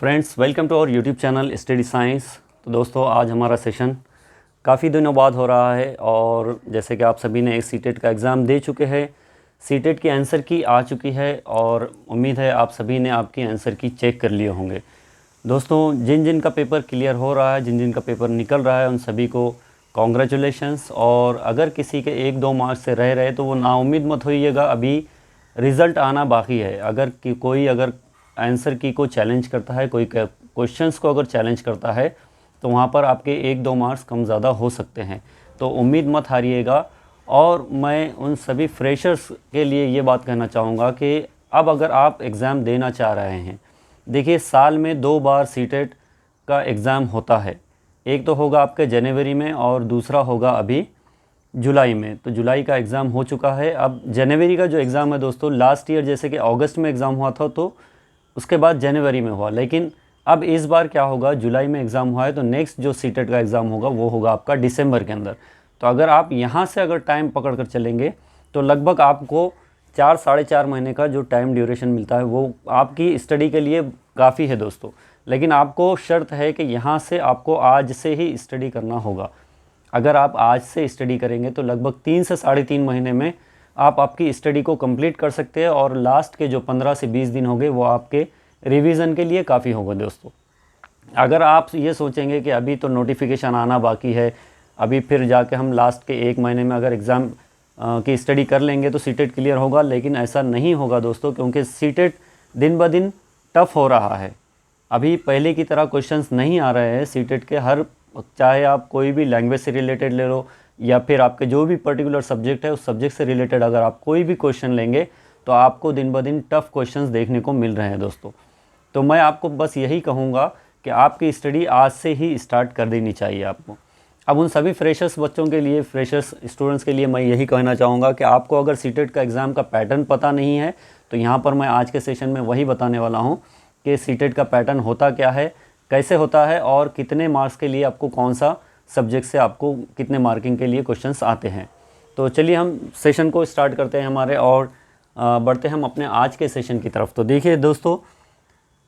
Friends, welcome to our YouTube channel study science. तो दोस्तों, आज हमारा सेशन काफ़ी दिनों बाद हो रहा है और जैसे कि आप सभी ने सीटेट का एग्ज़ाम दे चुके हैं, सीटेट की आंसर की आ चुकी है और उम्मीद है आप सभी ने आपकी आंसर की चेक कर लिए होंगे। दोस्तों, जिन जिन का पेपर क्लियर हो रहा है, जिन जिन का पेपर निकल रहा है, उन सभी को कॉन्ग्रेचुलेशंस। और अगर किसी के 1-2 मार्क्स से रह रहे तो वो नाउम्मीद मत होइएगा, अभी रिज़ल्ट आना बाकी है। कोई आंसर की को चैलेंज करता है, कोई क्वेश्चंस को अगर चैलेंज करता है तो वहाँ पर आपके 1-2 मार्क्स कम ज़्यादा हो सकते हैं। तो उम्मीद मत हारिएगा। और मैं उन सभी फ्रेशर्स के लिए ये बात कहना चाहूँगा कि अब अगर आप एग्ज़ाम देना चाह रहे हैं, देखिए साल में 2 बार सीटेट का एग्ज़ाम होता है। एक तो होगा आपके जनवरी में और दूसरा होगा अभी जुलाई में। तो जुलाई का एग्ज़ाम हो चुका है। अब जनवरी का जो एग्ज़ाम है दोस्तों, लास्ट ईयर जैसे कि अगस्त में एग्ज़ाम हुआ था तो उसके बाद जनवरी में हुआ, लेकिन अब इस बार क्या होगा, जुलाई में एग्ज़ाम हुआ है तो नेक्स्ट जो सीटेट का एग्ज़ाम होगा वो होगा आपका दिसंबर के अंदर। तो अगर आप यहाँ से अगर टाइम पकड़ कर चलेंगे तो लगभग आपको 4-4.5 महीने का जो टाइम ड्यूरेशन मिलता है वो आपकी स्टडी के लिए काफ़ी है दोस्तों। लेकिन आपको शर्त है कि यहाँ से आपको आज से ही स्टडी करना होगा। अगर आप आज से स्टडी करेंगे तो लगभग 3 से 3.5 महीने में आप आपकी स्टडी को कंप्लीट कर सकते हैं और लास्ट के जो 15 से 20 दिन होंगे वो आपके रिवीजन के लिए काफ़ी होगा दोस्तों। अगर आप ये सोचेंगे कि अभी तो नोटिफिकेशन आना बाकी है, अभी फिर जाके हम लास्ट के 1 महीने में अगर एग्ज़ाम की स्टडी कर लेंगे तो सीटेट क्लियर होगा, लेकिन ऐसा नहीं होगा दोस्तों, क्योंकि सीटेट दिन ब दिन टफ़ हो रहा है। अभी पहले की तरह क्वेश्चंस नहीं आ रहे हैं सीटेट के। चाहे आप कोई भी लैंग्वेज से रिलेटेड ले लो या फिर आपके जो भी पर्टिकुलर सब्जेक्ट है उस सब्जेक्ट से रिलेटेड अगर आप कोई भी क्वेश्चन लेंगे तो आपको दिन ब दिन टफ़ क्वेश्चंस देखने को मिल रहे हैं दोस्तों। तो मैं आपको बस यही कहूँगा कि आपकी स्टडी आज से ही स्टार्ट कर देनी चाहिए आपको। अब उन सभी फ्रेशर्स बच्चों के लिए, फ्रेशर्स स्टूडेंट्स के लिए मैं यही कहना चाहूँगा कि आपको अगर सीटेट का एग्ज़ाम का पैटर्न पता नहीं है तो यहाँ पर मैं आज के सेशन में वही बताने वाला हूँ कि सीटेट का पैटर्न होता क्या है, कैसे होता है और कितने मार्क्स के लिए आपको कौन सा सब्जेक्ट से आपको कितने मार्किंग के लिए क्वेश्चंस आते हैं। तो चलिए हम सेशन को स्टार्ट करते हैं हमारे और बढ़ते हैं हम अपने आज के सेशन की तरफ। तो देखिए दोस्तों,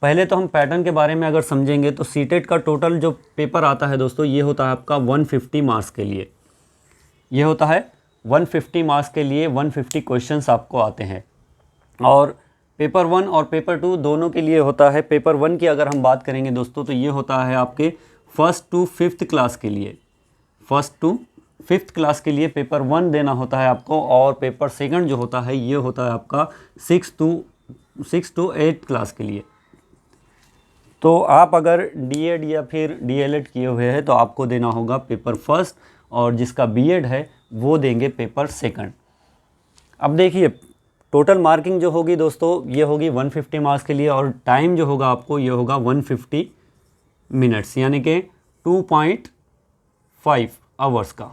पहले तो हम पैटर्न के बारे में अगर समझेंगे तो सीटेट का टोटल जो पेपर आता है दोस्तों, ये होता है आपका 150 मार्क्स के लिए। ये होता है 150 मार्क्स के लिए 150 क्वेश्चंस आपको आते हैं। और पेपर 1 और पेपर 2 दोनों के लिए होता है। पेपर 1 की अगर हम बात करेंगे दोस्तों तो ये होता है आपके 1st to 5th क्लास के लिए। 1st to 5th क्लास के लिए पेपर 1 देना होता है आपको। और पेपर 2 जो होता है ये होता है आपका 6 to 8 क्लास के लिए। तो आप अगर डीएड या फिर डीएलएड किए हुए हैं तो आपको देना होगा पेपर 1 और जिसका बीएड है वो देंगे पेपर 2। अब देखिए टोटल मार्किंग जो होगी दोस्तों ये होगी 150 मार्क्स के लिए और टाइम जो होगा आपको ये होगा 150 मिनट्स, यानी कि 2.5 आवर्स का,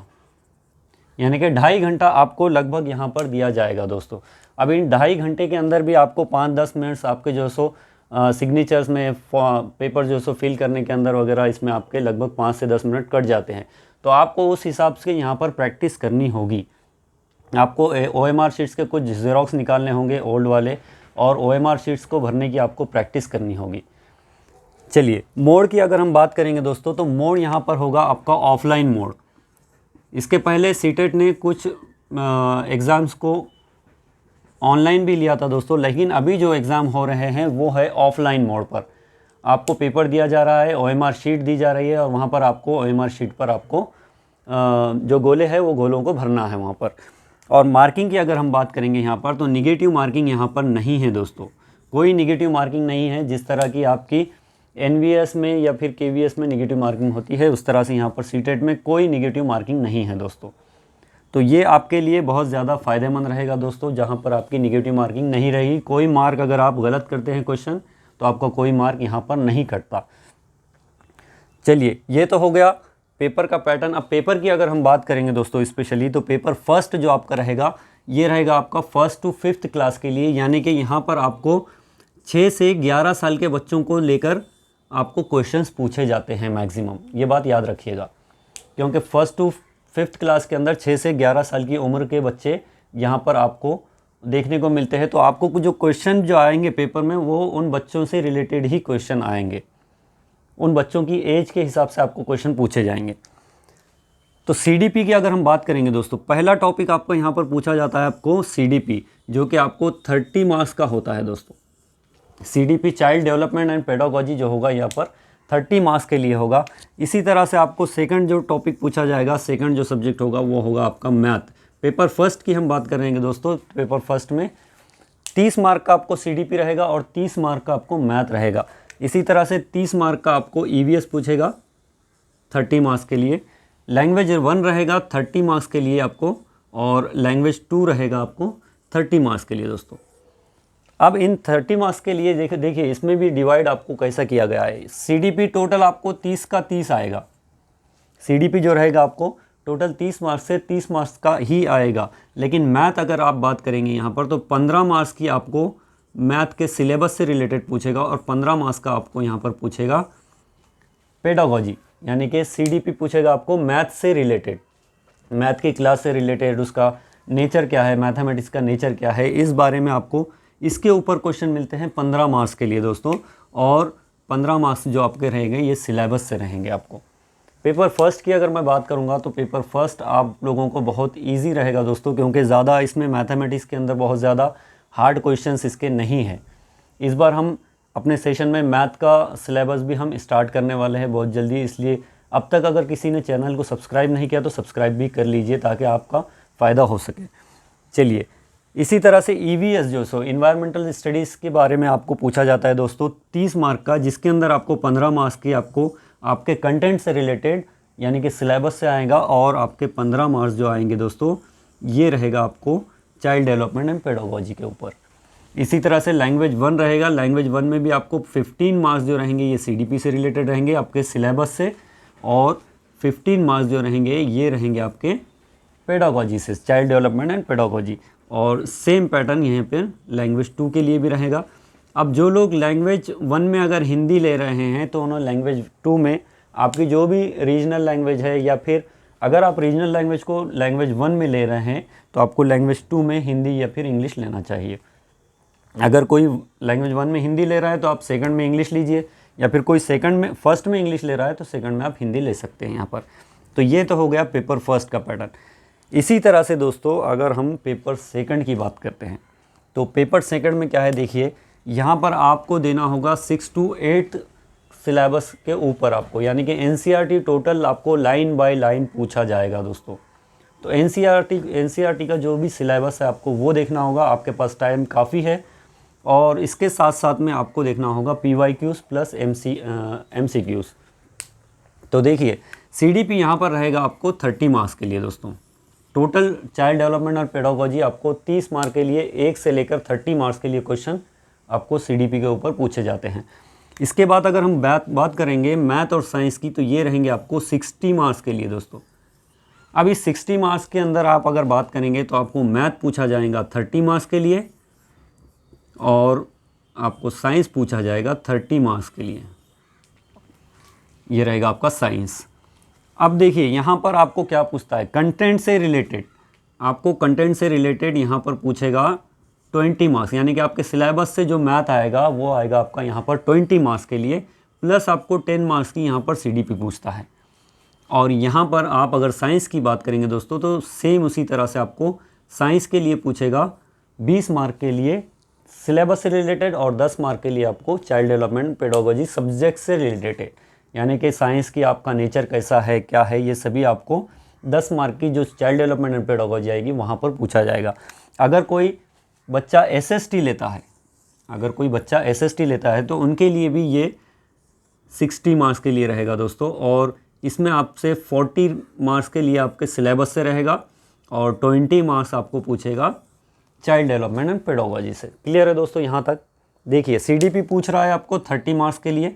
यानी कि 2.5 घंटा आपको लगभग यहाँ पर दिया जाएगा दोस्तों। अब इन 2.5 घंटे के अंदर भी आपको 5-10 मिनट्स आपके जो सो सिग्नेचर्स में पेपर जो सो फिल करने के अंदर वगैरह इसमें आपके लगभग 5 से 10 मिनट कट जाते हैं। तो आपको उस हिसाब से यहाँ पर प्रैक्टिस करनी होगी। आपको OMR शीट्स के कुछ ज़ेरॉक्स निकालने होंगे ओल्ड वाले और OMR शीट्स को भरने की आपको प्रैक्टिस करनी होगी। चलिए मोड की अगर हम बात करेंगे दोस्तों तो मोड यहाँ पर होगा आपका ऑफलाइन मोड। इसके पहले सीटेट ने कुछ एग्ज़ाम्स को ऑनलाइन भी लिया था दोस्तों, लेकिन अभी जो एग्ज़ाम हो रहे हैं वो है ऑफलाइन मोड पर। आपको पेपर दिया जा रहा है, OMR शीट दी जा रही है और वहाँ पर आपको OMR शीट पर आपको जो गोले हैं वो गोलों को भरना है वहाँ पर। और मार्किंग की अगर हम बात करेंगे यहाँ पर तो निगेटिव मार्किंग यहाँ पर नहीं है दोस्तों, कोई निगेटिव मार्किंग नहीं है। जिस तरह की आपकी NVS में या फिर KVS में निगेटिव मार्किंग होती है उस तरह से यहाँ पर सीटेट में कोई निगेटिव मार्किंग नहीं है दोस्तों। तो ये आपके लिए बहुत ज़्यादा फ़ायदेमंद रहेगा दोस्तों, जहाँ पर आपकी निगेटिव मार्किंग नहीं रहेगी। कोई मार्क अगर आप गलत करते हैं क्वेश्चन तो आपका कोई मार्क यहाँ पर नहीं कटता। चलिए ये तो हो गया पेपर का पैटर्न। अब पेपर की अगर हम बात करेंगे दोस्तों स्पेशली तो पेपर 1 जो आपका रहेगा ये रहेगा आपका 1st to 5th क्लास के लिए, यानी कि यहाँ पर आपको 6 से 11 साल के बच्चों को लेकर आपको क्वेश्चंस पूछे जाते हैं मैक्सिमम। ये बात याद रखिएगा, क्योंकि 1st to 5th क्लास के अंदर 6 से 11 साल की उम्र के बच्चे यहाँ पर आपको देखने को मिलते हैं। तो आपको जो क्वेश्चन जो आएंगे पेपर में वो उन बच्चों से रिलेटेड ही क्वेश्चन आएंगे, उन बच्चों की एज के हिसाब से आपको क्वेश्चन पूछे जाएंगे। तो सीडीपी की अगर हम बात करेंगे दोस्तों, पहला टॉपिक आपको यहाँ पर पूछा जाता है आपको सीडीपी, जो कि आपको 30 मार्क्स का होता है दोस्तों। CDP child development and pedagogy जो होगा यहाँ पर 30 मार्क्स के लिए होगा। इसी तरह से आपको सेकंड जो टॉपिक पूछा जाएगा, सेकंड जो सब्जेक्ट होगा वो होगा आपका मैथ। पेपर फर्स्ट की हम बात करेंगे दोस्तों, पेपर फर्स्ट में 30 मार्क का आपको सीडीपी रहेगा और 30 मार्क का आपको मैथ रहेगा। इसी तरह से 30 मार्क का आपको ईवीएस पूछेगा 30 मार्क्स के लिए। लैंग्वेज 1 रहेगा 30 मार्क्स के लिए आपको, और लैंग्वेज 2 रहेगा आपको 30 मार्क्स के लिए दोस्तों। अब इन 30 मार्क्स के लिए देखिए इसमें भी डिवाइड आपको कैसा किया गया है। सीडीपी टोटल आपको 30 का 30 आएगा। सीडीपी जो रहेगा आपको टोटल 30 मार्क्स से 30 मार्क्स का ही आएगा। लेकिन मैथ अगर आप बात करेंगे यहाँ पर तो 15 मार्क्स की आपको मैथ के सिलेबस से रिलेटेड पूछेगा और 15 मार्क्स का आपको यहाँ पर पूछेगा पेडागोजी, यानी कि सीडीपी पूछेगा आपको मैथ से रिलेटेड, मैथ की क्लास से रिलेटेड, उसका नेचर क्या है, मैथमेटिक्स का नेचर क्या है, इस बारे में आपको इसके ऊपर क्वेश्चन मिलते हैं 15 मार्क्स के लिए दोस्तों। और 15 मार्क्स जो आपके रहेंगे ये सिलेबस से रहेंगे आपको। पेपर फर्स्ट की अगर मैं बात करूंगा तो पेपर फर्स्ट आप लोगों को बहुत इजी रहेगा दोस्तों, क्योंकि ज़्यादा इसमें मैथमेटिक्स के अंदर बहुत ज़्यादा हार्ड क्वेश्चंस इसके नहीं हैं। इस बार हम अपने सेशन में मैथ का सिलेबस भी हम स्टार्ट करने वाले हैं बहुत जल्दी, इसलिए अब तक अगर किसी ने चैनल को सब्सक्राइब नहीं किया तो सब्सक्राइब भी कर लीजिए ताकि आपका फ़ायदा हो सके। चलिए, इसी तरह से ईवीएस जो सो इन्वायरमेंटल स्टडीज़ के बारे में आपको पूछा जाता है दोस्तों 30 मार्क का, जिसके अंदर आपको 15 मार्क्स की आपको आपके कंटेंट से रिलेटेड यानी कि सिलेबस से आएगा, और आपके 15 मार्क्स जो आएंगे दोस्तों ये रहेगा आपको चाइल्ड डेवलपमेंट एंड पेडागोजी के ऊपर। इसी तरह से लैंग्वेज 1 रहेगा। लैंग्वेज 1 में भी आपको 15 मार्क्स जो रहेंगे ये सीडीपी से रिलेटेड रहेंगे आपके सिलेबस से, और 15 मार्क्स जो रहेंगे ये रहेंगे आपके पेडागोजी से, चाइल्ड डेवलपमेंट एंड पेडागोजी। और सेम पैटर्न यहाँ पे लैंग्वेज 2 के लिए भी रहेगा। अब जो लोग लैंग्वेज 1 में अगर हिंदी ले रहे हैं तो उन्होंने लैंग्वेज 2 में आपकी जो भी रीजनल लैंग्वेज है, या फिर अगर आप रीजनल लैंग्वेज को लैंग्वेज 1 में ले रहे हैं तो आपको लैंग्वेज 2 में हिंदी या फिर इंग्लिश लेना चाहिए। अगर कोई लैंग्वेज 1 में हिंदी ले रहा है तो आप सेकंड में इंग्लिश लीजिए, या फिर कोई फर्स्ट में इंग्लिश ले रहा है तो सेकंड में आप हिंदी ले सकते हैं यहाँ पर। तो ये तो हो गया पेपर फर्स्ट का पैटर्न। इसी तरह से दोस्तों अगर हम पेपर सेकंड की बात करते हैं तो पेपर सेकंड में क्या है, देखिए यहाँ पर आपको देना होगा 6 to 8 सिलेबस के ऊपर आपको, यानी कि एनसीईआरटी टोटल आपको लाइन बाय लाइन पूछा जाएगा दोस्तों। तो एनसीईआरटी का जो भी सिलेबस है आपको वो देखना होगा, आपके पास टाइम काफ़ी है। और इसके साथ साथ में आपको देखना होगा PYQs प्लस MCQs। तो देखिए सीडीपी यहाँ पर रहेगा आपको 30 मार्क्स के लिए दोस्तों। टोटल चाइल्ड डेवलपमेंट और पेडागोजी आपको 30 मार्क के लिए 1 से लेकर 30 मार्क्स के लिए क्वेश्चन आपको सीडीपी के ऊपर पूछे जाते हैं। इसके बाद अगर हम बात करेंगे मैथ और साइंस की तो ये रहेंगे आपको 60 मार्क्स के लिए दोस्तों। अब इस 60 मार्क्स के अंदर आप अगर बात करेंगे तो आपको मैथ पूछा जाएगा 30 मार्क्स के लिए, और आपको साइंस पूछा जाएगा 30 मार्क्स के लिए। ये रहेगा आपका साइंस। अब देखिए यहाँ पर आपको क्या पूछता है, कंटेंट से रिलेटेड। आपको कंटेंट से रिलेटेड यहाँ पर पूछेगा 20 मार्क्स, यानी कि आपके सिलेबस से जो मैथ आएगा वो आएगा आपका यहाँ पर 20 मार्क्स के लिए, प्लस आपको 10 मार्क्स की यहाँ पर सीडीपी पूछता है। और यहाँ पर आप अगर साइंस की बात करेंगे दोस्तों तो सेम उसी तरह से आपको साइंस के लिए पूछेगा 20 मार्क के लिए सिलेबस से रिलेटेड, और 10 मार्क के लिए आपको चाइल्ड डेवलपमेंट पेडागोजी सब्जेक्ट से रिलेटेड, यानी कि साइंस की आपका नेचर कैसा है क्या है ये सभी आपको 10 मार्क की जो चाइल्ड डेवलपमेंट एंड पेडागोजी आएगी वहाँ पर पूछा जाएगा। अगर कोई बच्चा एसएसटी लेता है तो उनके लिए भी ये 60 मार्क्स के लिए रहेगा दोस्तों। और इसमें आपसे 40 मार्क्स के लिए आपके सिलेबस से रहेगा, और 20 मार्क्स आपको पूछेगा चाइल्ड डेवलपमेंट एंड पेडागोजी से। क्लियर है दोस्तों यहाँ तक? देखिए सीडीपी पूछ रहा है आपको 30 मार्क्स के लिए,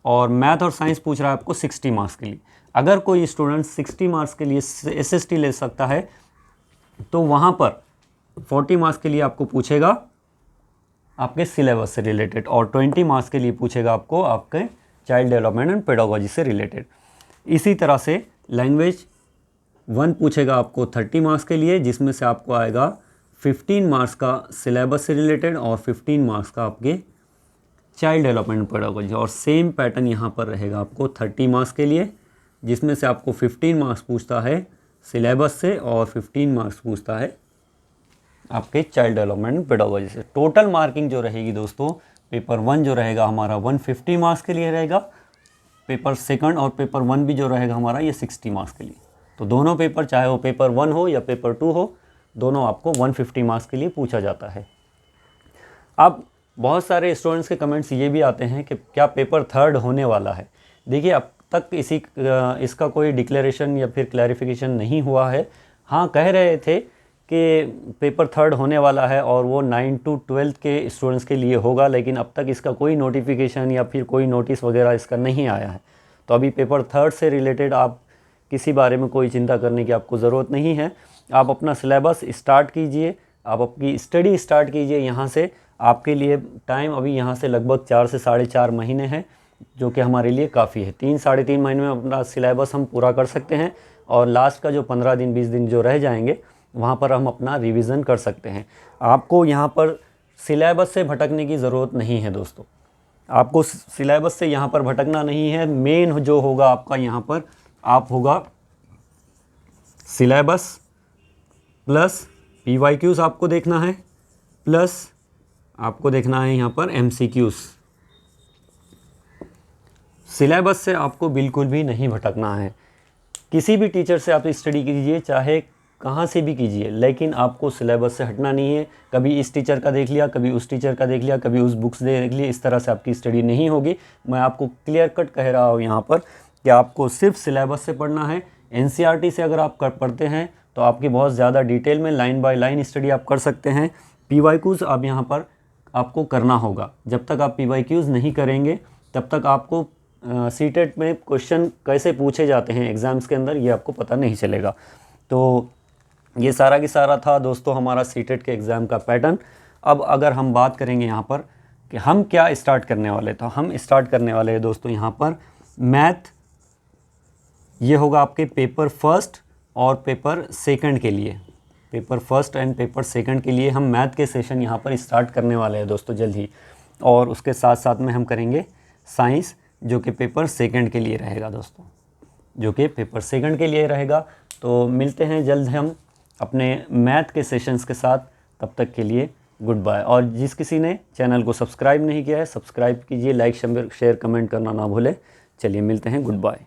और मैथ और साइंस पूछ रहा है आपको 60 मार्क्स के लिए। अगर कोई स्टूडेंट 60 मार्क्स के लिए एसएसटी ले सकता है तो वहाँ पर 40 मार्क्स के लिए आपको पूछेगा आपके सिलेबस से रिलेटेड, और 20 मार्क्स के लिए पूछेगा आपको आपके चाइल्ड डेवलपमेंट एंड पेडागोजी से रिलेटेड। इसी तरह से लैंग्वेज 1 पूछेगा आपको 30 मार्क्स के लिए, जिसमें से आपको आएगा 15 मार्क्स का सिलेबस से रिलेटेड और 15 मार्क्स का आपके चाइल्ड डेवलपमेंट पेडागोजी, और सेम पैटर्न यहाँ पर रहेगा आपको 30 मार्क्स के लिए, जिसमें से आपको 15 मार्क्स पूछता है सिलेबस से और 15 मार्क्स पूछता है आपके चाइल्ड डेवलपमेंट पेडागोजी से। टोटल मार्किंग जो रहेगी दोस्तों, पेपर 1 जो रहेगा हमारा 150 मार्क्स के लिए रहेगा, पेपर सेकंड और पेपर 1 भी जो रहेगा हमारा ये 60 मार्क्स के लिए। तो दोनों पेपर, चाहे वो पेपर 1 हो या पेपर 2 हो, दोनों आपको 150 मार्क्स के लिए पूछा जाता है। अब बहुत सारे स्टूडेंट्स के कमेंट्स ये भी आते हैं कि क्या पेपर 3 होने वाला है। देखिए, अब तक इसका कोई डिक्लेरेशन या फिर क्लैरिफिकेशन नहीं हुआ है। हाँ, कह रहे थे कि पेपर 3 होने वाला है और वो 9 to 12 के स्टूडेंट्स के लिए होगा, लेकिन अब तक इसका कोई नोटिफिकेशन या फिर कोई नोटिस वगैरह इसका नहीं आया है। तो अभी पेपर 3 से रिलेटेड आप किसी बारे में कोई चिंता करने की आपको ज़रूरत नहीं है। आप अपना सिलेबस स्टार्ट कीजिए, आप अपनी स्टडी स्टार्ट कीजिए। यहाँ से आपके लिए टाइम अभी यहाँ से लगभग 4 से 4.5 महीने हैं, जो कि हमारे लिए काफ़ी है। 3-3.5 महीने में अपना सिलेबस हम पूरा कर सकते हैं और लास्ट का जो 15 दिन 20 दिन जो रह जाएंगे वहाँ पर हम अपना रिवीजन कर सकते हैं। आपको यहाँ पर सिलेबस से भटकने की ज़रूरत नहीं है दोस्तों, आपको सिलेबस से यहाँ पर भटकना नहीं है। मेन जो होगा आपका यहाँ पर होगा सिलेबस प्लस PYQs आपको देखना है, प्लस आपको देखना है यहाँ पर MCQs। सिलेबस से आपको बिल्कुल भी नहीं भटकना है। किसी भी टीचर से आप स्टडी कीजिए, चाहे कहाँ से भी कीजिए, लेकिन आपको सिलेबस से हटना नहीं है। कभी इस टीचर का देख लिया, कभी उस टीचर का देख लिया, कभी उस बुक्स देख लिया, इस तरह से आपकी स्टडी नहीं होगी। मैं आपको क्लियर कट कह रहा हूँ यहाँ पर कि आपको सिर्फ सिलेबस से पढ़ना है। NCERT से अगर आप पढ़ते हैं तो आपकी बहुत ज़्यादा डिटेल में लाइन बाय लाइन स्टडी आप कर सकते हैं। PYQs अब यहाँ पर आपको करना होगा। जब तक आप PYQs नहीं करेंगे तब तक आपको CTET में क्वेश्चन कैसे पूछे जाते हैं एग्ज़ाम्स के अंदर, ये आपको पता नहीं चलेगा। तो ये सारा की सारा था दोस्तों हमारा CTET के एग्ज़ाम का पैटर्न। अब अगर हम बात करेंगे यहाँ पर कि हम क्या स्टार्ट करने वाले, तो हम स्टार्ट करने वाले हैं दोस्तों यहाँ पर मैथ। ये होगा आपके पेपर 1 और पेपर 2 के लिए। पेपर 1 एंड पेपर 2 के लिए हम मैथ के सेशन यहाँ पर स्टार्ट करने वाले हैं दोस्तों जल्द ही, और उसके साथ साथ में हम करेंगे साइंस, जो कि पेपर 2 के लिए रहेगा दोस्तों, जो कि पेपर 2 के लिए रहेगा। तो मिलते हैं जल्द हम अपने मैथ के सेशंस के साथ। तब तक के लिए गुड बाय। और जिस किसी ने चैनल को सब्सक्राइब नहीं किया है, सब्सक्राइब कीजिए, लाइक शेयर कमेंट करना ना भूलें। चलिए मिलते हैं, गुड बाय।